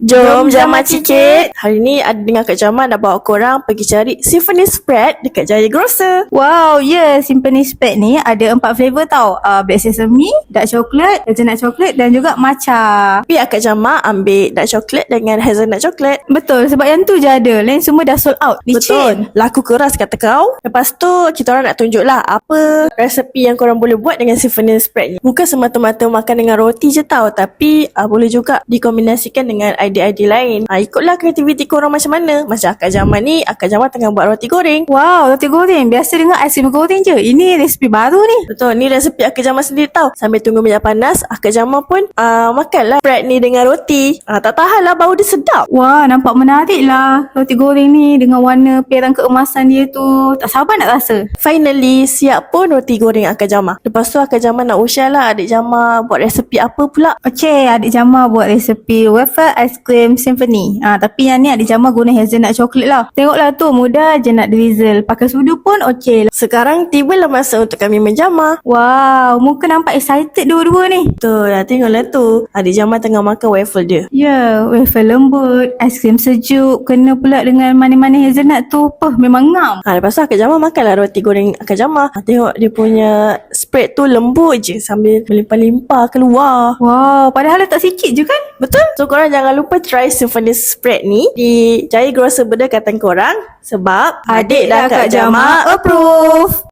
Jom Jama Cicit. Hari ni ada dengan Kak Jama nak bawa korang pergi cari Symphony Spread dekat Jaya Grocer. Wow, Symphony Spread ni ada 4 flavor tau. Black sesame, dark chocolate, hazelnut chocolate dan juga matcha. Tapi Kak Jama ambil dark chocolate dengan hazelnut chocolate. Betul, sebab yang tu je ada. Lain semua dah sold out. Betul. Laku keras kata kau. Lepas tu kita orang nak tunjuk lah apa resepi yang korang boleh buat dengan Symphony Spread ni. Bukan semata-mata makan dengan roti je tau, tapi boleh juga dikombinasikan dengan idea-idea lain. Ikutlah kreativiti korang macam mana. Macam Kak Jama ni, Kak Jama tengah buat roti goreng. Wow, roti goreng. Biasa dengar aiskrim goreng je. Ini resipi baru ni. Betul, ni resepi Kak Jama sendiri tau. Sambil tunggu minyak panas, Kak Jama pun makanlah spread ni dengan roti. Tak tahan lah, bau dia sedap. Wah, nampak menarik lah roti goreng ni dengan warna perang keemasan dia tu. Tak sabar nak rasa. Finally, siap pun roti goreng Kak Jama. Lepas tu Kak Jama nak usia lah adik Jama buat resepi apa pula. Okey, adik Jama buat resepi waffle ice cream symphony. Tapi yang ni adik Jama guna hazelnut chocolate lah. Tengoklah tu, mudah je nak drizzle. Pakai sudu pun okey lah. Sekarang tibalah masa untuk kami menjama. Wow, muka nampak excited dua-dua ni. Betul lah, tengoklah tu. Adik Jama tengah makan waffle dia. Ya, waffle lembut, aiskrim sejuk, kena pula dengan manis-manis hazelnut tu. Memang ngam. Lepas tu Kak Jama makanlah roti goreng Kak Jama. Tengok dia punya spread tu lembut je sambil melimpah-limpah keluar. Wow, padahal letak sikit je kan? Betul. So korang jangan lupa try Symphony Spread ni di Jaya Grocer berdekatan korang. Sebab Adik dan Kak Jama approve.